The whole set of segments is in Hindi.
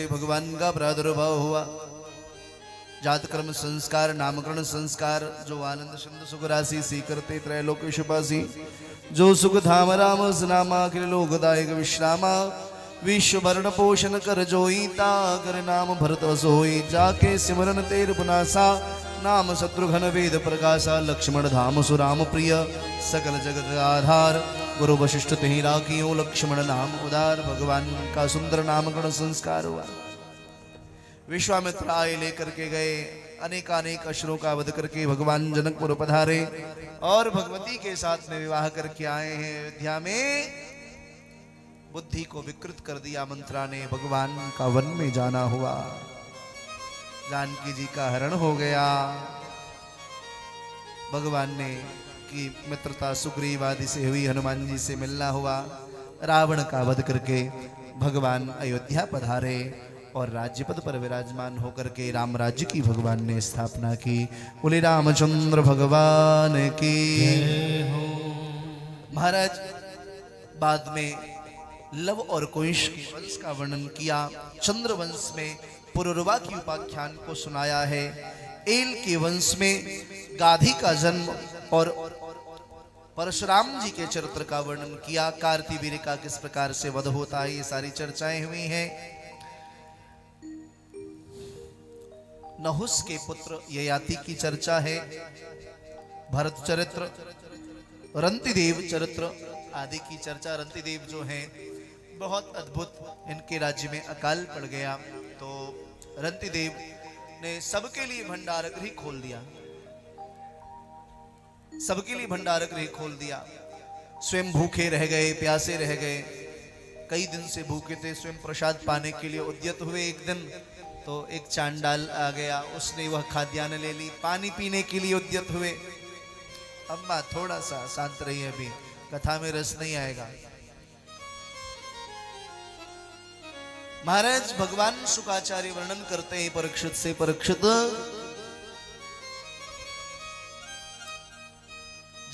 भगवान का प्रादुर्भाव हुआ। जात कर्म संस्कार नामकरण संस्कार जो आनंद शब्द सुख राशि सी करते त्रैलोक शुभासी जो सुख धाम राम सनामा अखिल लोकदायक विश्रामा विश्व भरण पोषण कर जोईता कर नाम भरत सोई जाके सिमरन तेर पुनासा नाम शत्रुघ्न वेद प्रकाशा लक्ष्मण धाम सुराम प्रिय सकल जगत आधार गुरु वशिष्ठ तेहि राखियो लक्ष्मण नाम उदार। भगवान का सुंदर नामकरण संस्कार हुआ। विश्वामित्र आए लेकर के गए, अनेकानेक असुरों का वध करके भगवान जनकपुर पधारे और भगवती के साथ में विवाह करके आए हैं। अयोध्या में बुद्धि को विकृत कर दिया मंत्रा ने, भगवान का वन में जाना हुआ। जानकी जी का हरण हो गया। भगवान ने की मित्रता सुग्रीव आदि से हुई, हनुमान जी से मिलना हुआ। रावण का वध करके भगवान अयोध्या पधारे और राज्यपद पर विराजमान होकर के राम राज्य की भगवान ने स्थापना की। बोले रामचंद्र भगवान की। महाराज बाद में लव और कुश के वंश का वर्णन किया। चंद्र वंश में पुरुरवा की उपाख्यान को सुनाया है। एल के वंश में गाधी का जन्म और परशुराम जी के चरित्र का वर्णन किया। कार्तिवीर्य का किस प्रकार से वध होता है, ये सारी चर्चाएं हुई हैं। नहुस के पुत्र ययाति की चर्चा है। भरत चरित्र, रंतिदेव चरित्र आदि की चर्चा। रंतिदेव जो हैं बहुत अद्भुत, इनके राज्य में अकाल पड़ गया तो रंतिदेव ने सबके लिए भंडार गृह खोल दिया। सबके लिए भंडार गृह खोल दिया। स्वयं भूखे रह गए, प्यासे रह गए, कई दिन से भूखे थे। स्वयं प्रसाद पाने के लिए उद्यत हुए। एक दिन तो एक चांडाल आ गया, उसने वह खाद्यान्न ले ली। पानी पीने के लिए उद्यत हुए। अम्मा थोड़ा सा शांत रहिए, अभी कथा में रस नहीं आएगा। महाराज भगवान शुकाचार्य वर्णन करते हैं परीक्षित से, परीक्षित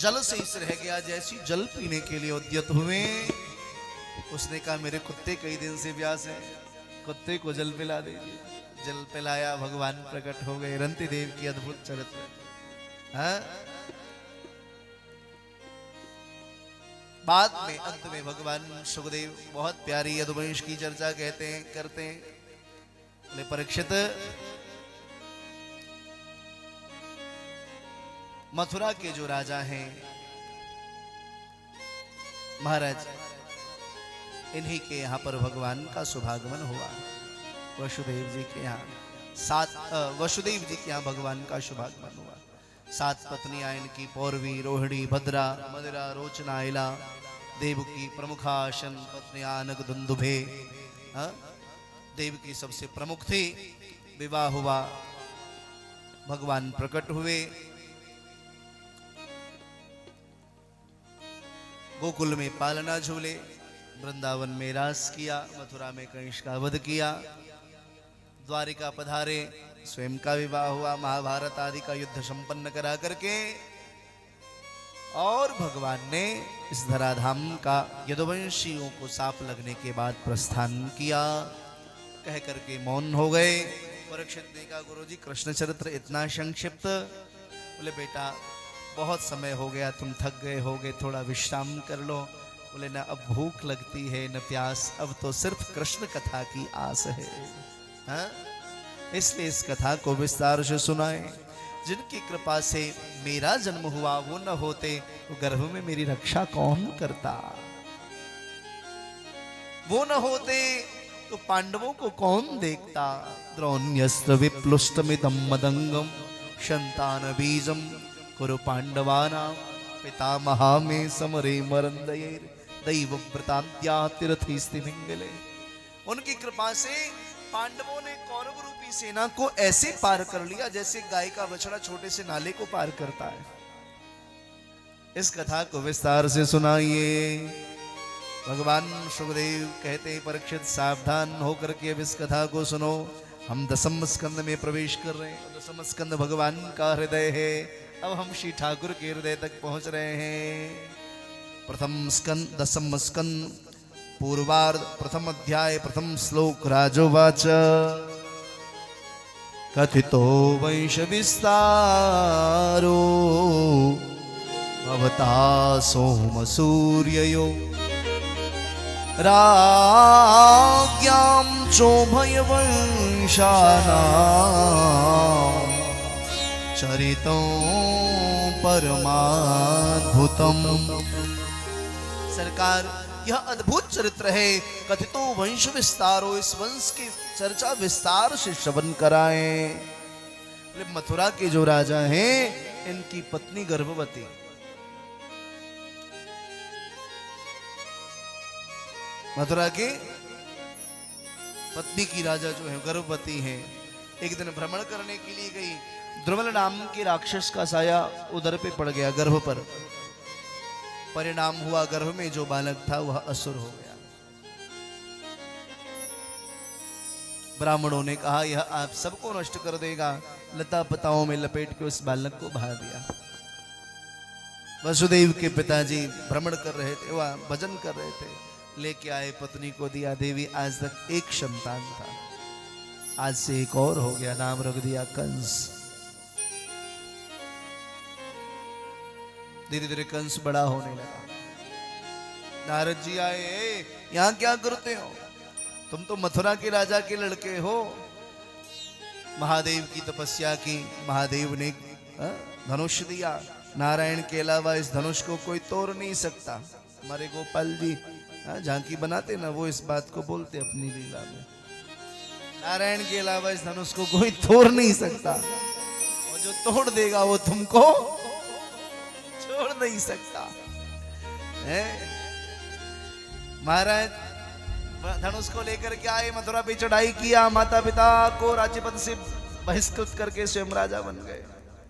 जल से इस रह गया। जैसी जल पीने के लिए उद्यत हुए, उसने कहा मेरे कुत्ते कई दिन से प्यास है, कुत्ते को जल पिला दीजिए। जल पिलाया, भगवान प्रकट हो गए। रंतिदेव की अद्भुत चरित्र। हाँ? बाद में अंत में भगवान सुखदेव बहुत प्यारी यदुवंश की चर्चा कहते हैं, करते हैं। बोले परीक्षित, मथुरा के जो राजा हैं महाराज, इन्हीं के यहाँ पर भगवान का शुभागमन हुआ। वसुदेव जी के यहाँ वसुदेव जी के यहाँ भगवान का शुभागमन हुआ। 7 पत्नियां इनकी, पौरवी, रोहिणी, भद्रा, मदिरा, रोचना, इला, देवकी प्रमुखासन पत्नियां अनग दुंदुभे। देवकी सबसे प्रमुख थी। विवाह हुआ, भगवान प्रकट हुए। गोकुल में पालना झूले, वृंदावन में रास किया, मथुरा में कंस का वध किया, द्वारिका पधारे, स्वयं का विवाह हुआ, महाभारत आदि का युद्ध संपन्न करा करके और भगवान ने इस धराधाम का यदुवंशियों को साप लगने के बाद प्रस्थान किया। कह करके मौन हो गए। परीक्षित ने कहा गुरुजी कृष्ण चरित्र इतना संक्षिप्त। बोले बेटा बहुत समय हो गया, तुम थक गए होगे, थोड़ा विश्राम कर लो। बोले न अब भूख लगती है न प्यास, अब तो सिर्फ कृष्ण कथा की आस है। हाँ? इसलिए इस कथा को विस्तार से सुनाए। जिनकी कृपा से मेरा जन्म हुआ, वो न होते तो गर्भ में मेरी रक्षा कौन करता। वो न होते तो पांडवों को कौन देखता। द्रोण्यस्त्र विप्लुष्टमिदं मदंगम संतान बीजम कुरु पांडवानां पितामहा में समरे मरंदयेर दैव व्रतांत्या तीर्थस्ति मिंगले। उनकी कृपा से पांडवों ने कौरव रूपी सेना को ऐसे पार कर लिया जैसे गाय का बछड़ा छोटे से नाले को पार करता है। इस कथा को विस्तार से सुनाइए। भगवान सुखदेव कहते हैं परीक्षित सावधान होकर के अब इस कथा को सुनो। हम दसम स्कंद में प्रवेश कर रहे हैं। दसम स्कंद भगवान का हृदय है। अब हम श्री ठाकुर के हृदय तक पहुंच रहे हैं। प्रथम स्कंद, दसम स्कंद पूर्वार्ध प्रथम अध्याय प्रथम श्लोक राजोवाच कथितो वंश विस्तारो भवता सोम सूर्ययो राज्ञां चोभयवंशानां चरितं परमाद्भुतम्। सरकार यह अद्भुत चरित्र है। कथितो वंश विस्तारो, इस वंश की चर्चा विस्तार से श्रवण कराएं। मथुरा के जो राजा हैं इनकी पत्नी गर्भवती, मथुरा की पत्नी की राजा जो है गर्भवती है। एक दिन भ्रमण करने के लिए गई, द्रुमल नाम के राक्षस का साया उदर पे पड़ गया, गर्भ पर। परिणाम हुआ गर्भ में जो बालक था वह असुर हो गया। ब्राह्मणों ने कहा यह आप सबको नष्ट कर देगा। लता पताओं में लपेट के उस बालक को बहा दिया। वसुदेव के पिताजी भ्रमण कर रहे थे, वह भजन कर रहे थे, लेके आए, पत्नी को दिया। देवी आज तक एक संतान था, आज से एक और हो गया, नाम रख दिया कंस। धीरे धीरे कंस बड़ा होने लगा। नारद जी आए, यहां क्या करते हो? तुम तो मथुरा के राजा के लड़के हो। महादेव की तपस्या की, महादेव ने धनुष दिया। नारायण के अलावा इस धनुष को कोई तोड़ नहीं सकता। हमारे गोपाल जी झांकी बनाते ना, वो इस बात को बोलते अपनी लीला में, नारायण के अलावा इस धनुष को कोई तोड़ नहीं सकता, और जो तोड़ देगा वो तुमको छोड़ नहीं सकता है। महाराज धनुष को लेकर के आए, मथुरा पे चढ़ाई किया, माता पिता को राज्यपद से बहिष्कृत करके स्वयं राजा बन गए।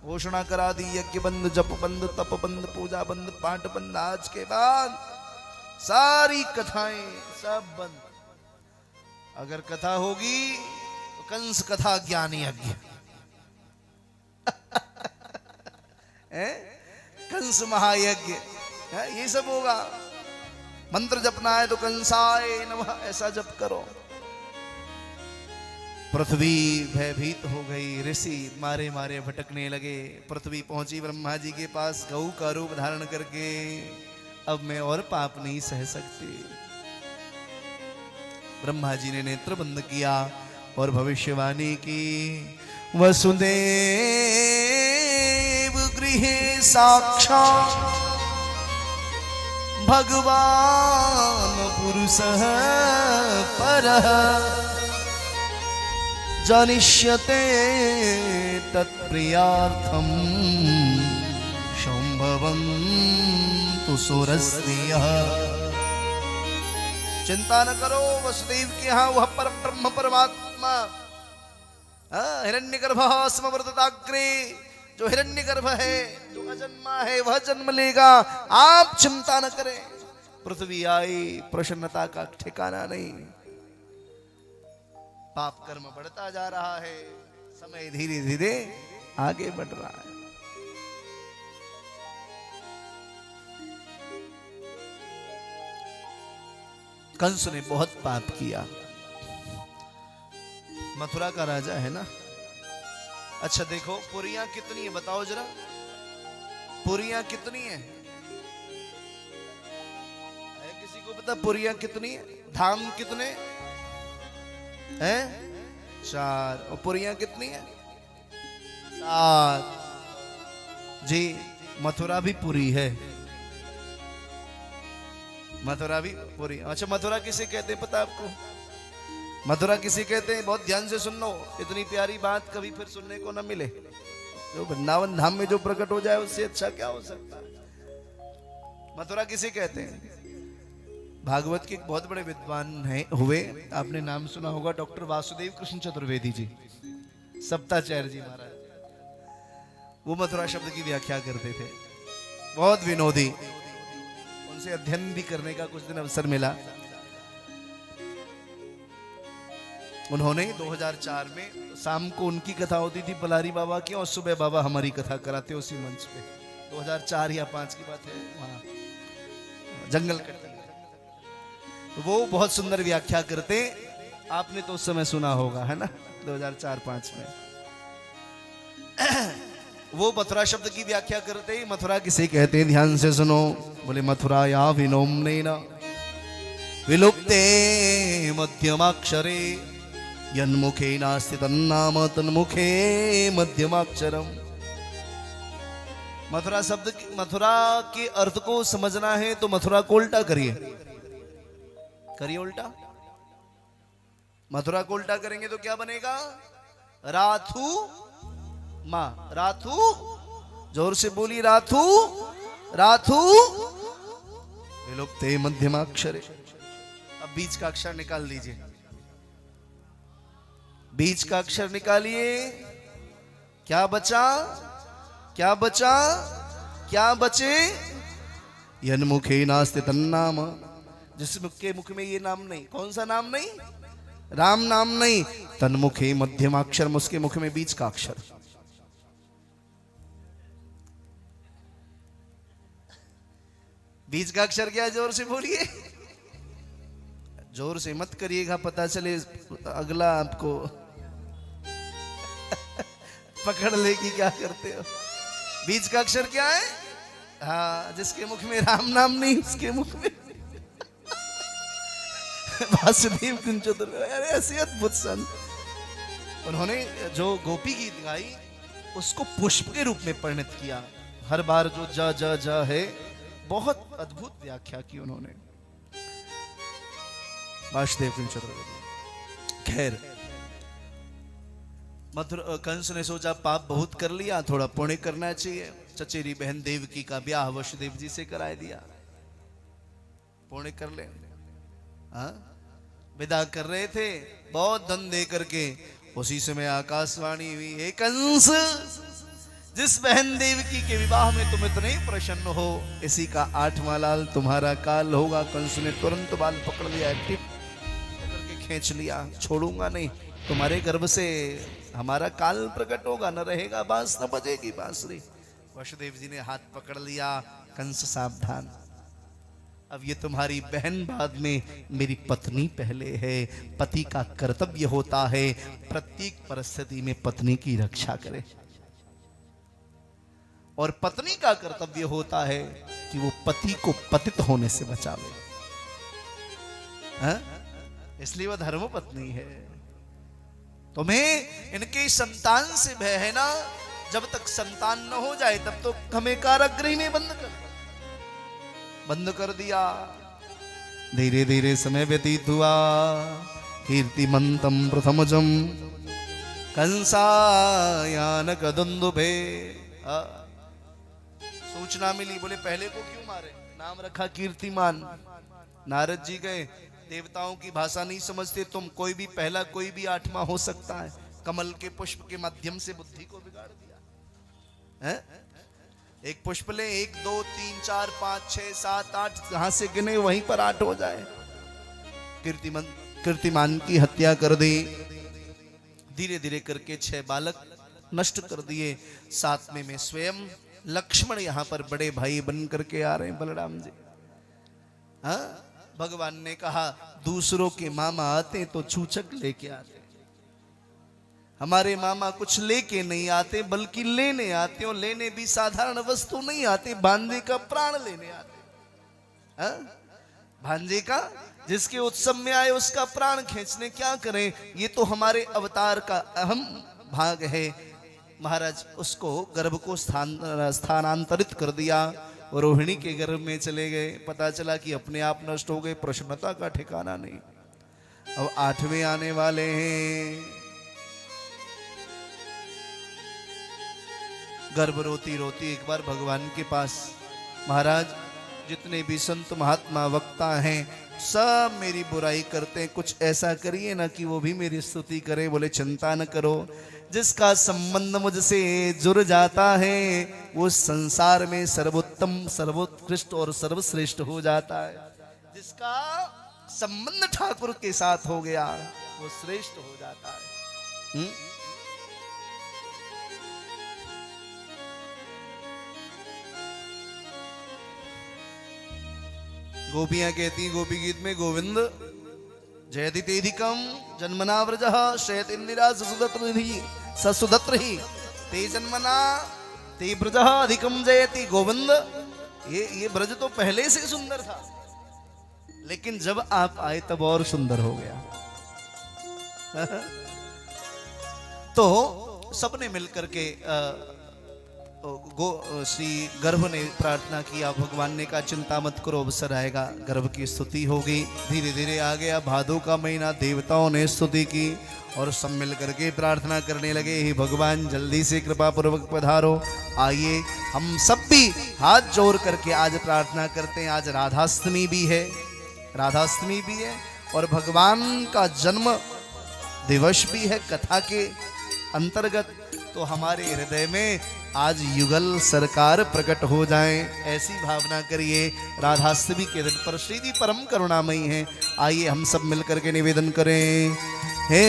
घोषणा करा दी, यज्ञ बंद, जप बंद, तप बंद, पूजा बंद, पाठ बंद। आज के बाद सारी कथाएं सब बंद। अगर कथा होगी तो कंस कथा ज्ञान यज्ञ कंस महायज्ञ ये सब होगा। मंत्र जपना है तो कंसाय नमः ऐसा जप करो। पृथ्वी भयभीत हो गई, ऋषि मारे मारे भटकने लगे। पृथ्वी पहुंची ब्रह्मा जी के पास गौ का रूप धारण करके, अब मैं और पाप नहीं सह सकती। ब्रह्मा जी ने नेत्र बंद किया और भविष्यवाणी की, वसुदेव गृहे साक्षात् भगवान पुरुषः परः जनिष्यते तत्प्रियार्थम संभवं तु सुरस्त्रियः। चिंता न करो, वसुदेव के यहाँ वह पर ब्रह्म परमात्मा हिरण्यगर्भः स्मवर्तताग्रे, जो हिरण्यगर्भ है, जो अजन्मा है, वह जन्म लेगा। आप चिंता न करें। पृथ्वी आई, प्रसन्नता का ठिकाना नहीं। पाप कर्म बढ़ता जा रहा है, समय धीरे धीरे आगे बढ़ रहा है। कंस ने बहुत पाप किया। मथुरा का राजा है ना। अच्छा देखो, पुरियां कितनी है बताओ जरा, पुरियां कितनी है? किसी को पता पुरियां कितनी है? धाम कितने हैं? 4। और पुरियां कितनी है? 7। जी, मथुरा भी पुरी है, मथुरा भी पुरी। अच्छा, मथुरा किसे कहते हैं पता आपको? मथुरा किसे कहते हैं? बहुत ध्यान से सुन लो, इतनी प्यारी बात कभी फिर सुनने को न मिले। जो वृंदावन धाम में जो प्रकट हो जाए उससे अच्छा क्या हो सकता है। मथुरा किसे कहते हैं? भागवत के एक बहुत बड़े विद्वान हुए, आपने नाम सुना होगा, डॉक्टर वासुदेव कृष्ण चतुर्वेदी जी, सप्ताचार्य जी महाराज। वो मथुरा शब्द की व्याख्या करते थे, बहुत विनोदी। उनसे अध्ययन भी करने का कुछ दिन अवसर मिला। उन्होंने 2004 में शाम को उनकी कथा होती थी पलारी बाबा की, और सुबह बाबा हमारी कथा कराते उसी मंच पे। 2004 या 5 की बात है, वहां जंगल कट्टी। वो बहुत सुंदर व्याख्या करते, आपने तो उस समय सुना होगा, है ना, 2004-5 में। वो मथुरा शब्द की व्याख्या करते ही, मथुरा किसे कहते हैं ध्यान से सुनो। बोले मथुरा या विनोमनेन विलुप्ते मध्यमाक्षरे यन्मुखे नास्ति तन्नाम तन्मुखे मध्यमाक्षरम। मथुरा शब्द मथुरा के अर्थ को समझना है तो मथुरा को उल्टा करिए, करिए उल्टा। मथुरा को उल्टा करेंगे तो क्या बनेगा? राथु मां, राथु, जोर से बोली, राथु राथु विलुप्ते मध्यमाक्षरे। अब बीच का अक्षर निकाल लीजिए, बीच का अक्षर निकालिए। क्या बचा? क्या बचा? क्या बचे? यन्मुखे नास्ति तन्नाम, जिसके मुख में ये नाम नहीं। कौन सा नाम नहीं? राम नाम नहीं। तन्मुखे मध्यमाक्षर, उसके मुख में बीच का अक्षर। बीच का अक्षर क्या है? जोर से बोलिए, जोर से मत करिएगा, पता चले अगला आपको पकड़ ले कि क्या करते हो। बीच का अक्षर क्या है? हाँ, जिसके मुख में राम नाम नहीं उसके मुख में वासुदेव कुंचोदर। अरे ऐसे अद्भुत संत, उन्होंने जो गोपी गीत गाई उसको पुष्प के रूप में परिणत किया। हर बार जो जा जा जा है, बहुत अद्भुत व्याख्या की उन्होंने वासुदेव कुंचोदर। खैर, मथुरा कंस ने सोचा पाप बहुत कर लिया, थोड़ा पुण्य करना चाहिए। चचेरी बहन देवकी का ब्याह वसुदेव जी से करा दिया, पुण्य कर ले। हाँ, विदा कर रहे थे बहुत धन दे करके, उसी समय आकाशवाणी हुई, हे कंस, जिस बहन देवकी के विवाह में तुम इतने प्रसन्न हो, इसी का 8वां लाल तुम्हारा काल होगा। कंस ने तुरंत बाल पकड़ लिया, टिप पकड़ के खींच लिया, छोड़ूंगा नहीं, तुम्हारे गर्भ से हमारा काल प्रकट होगा, न रहेगा बांस न बजेगी बांसुरी। वसुदेव जी ने हाथ पकड़ लिया, कंस सावधान, अब ये तुम्हारी बहन बाद में, मेरी पत्नी पहले है। पति का कर्तव्य होता है प्रत्येक परिस्थिति में पत्नी की रक्षा करे, और पत्नी का कर्तव्य होता है कि वो पति को पतित होने से बचावे। इसलिए वो धर्म पत्नी है। तुम्हें इनके संतान से भय है ना, जब तक संतान न हो जाए तब तो हमें कारागृह में बंद कर दिया। धीरे धीरे समय व्यतीत हुआ, कीर्तिमंतम प्रथमजम कंसायान कदुंदुभे। सूचना मिली, बोले पहले को क्यों मारे, नाम रखा कीर्तिमान। नारद जी गए, देवताओं की भाषा नहीं समझते तुम, कोई भी पहला कोई भी 8वां हो सकता है। कमल के पुष्प के माध्यम से बुद्धि को बिगाड़ दिया है। एक पुष्प ले, 1 2 3 4 5 6 7 8, जहां से गिने वहीं पर 8 हो जाए। कीर्तिमान की हत्या कर दी। धीरे धीरे करके 6 बालक नष्ट कर दिए। 7वें में स्वयं लक्ष्मण यहां पर बड़े भाई बन करके आ रहे हैं, बलराम जी। हाँ, भगवान ने कहा दूसरों के मामा आते तो छूछक लेके आते, हमारे मामा कुछ लेके नहीं आते बल्कि लेने आते, और लेने भी साधारण वस्तु नहीं आते, भांजे का प्राण लेने आते। भांजे का, जिसके उत्सव में आए उसका प्राण खींचने। क्या करें, ये तो हमारे अवतार का अहम भाग है। महाराज उसको गर्भ को स्थानांतरित कर दिया, रोहिणी के गर्भ में चले गए। पता चला कि अपने आप नष्ट हो गए, प्रसन्नता का ठिकाना नहीं। अब 8वें आने वाले हैं। गर्भ रोती रोती एक बार भगवान के पास, महाराज जितने भी संत महात्मा वक्ता हैं सब मेरी बुराई करते हैं, कुछ ऐसा करिए ना कि वो भी मेरी स्तुति करे। बोले चिंता न करो, जिसका संबंध मुझसे जुड़ जाता है वो संसार में सर्वोत्तम, सर्वोत्कृष्ट और सर्वश्रेष्ठ हो जाता है। जिसका संबंध ठाकुर के साथ हो गया वो श्रेष्ठ हो जाता है। गोपियां कहती हैं गोपी गीत में, गोविंद जयति तेधिकम जन्मना व्रज शयत इंदिरा ससुदत्र ही ते जन्मना ते ब्रज अधिकम जयति। गोविंद ये ब्रज तो पहले से सुंदर था, लेकिन जब आप आए तब और सुंदर हो गया। तो सबने मिलकर के श्री गर्भ ने प्रार्थना किया, भगवान ने कहा चिंता मत करो, अवसर आएगा। गर्भ की स्तुति होगी। धीरे धीरे आ गया भादों का महीना, देवताओं ने स्तुति की और सब मिल करके प्रार्थना करने लगे, हे भगवान जल्दी से कृपा पूर्वक पधारो। आइए हम सब भी हाथ जोड़ करके आज प्रार्थना करते हैं। आज राधाष्टमी भी है, राधाष्टमी भी है और भगवान का जन्म दिवस भी है कथा के अंतर्गत। तो हमारे हृदय में आज युगल सरकार प्रकट हो जाए, ऐसी भावना करिए। राधाष्टमी के दिन पर श्री जी परम करुणामयी हैं। आइए हम सब मिलकर के निवेदन करें, हे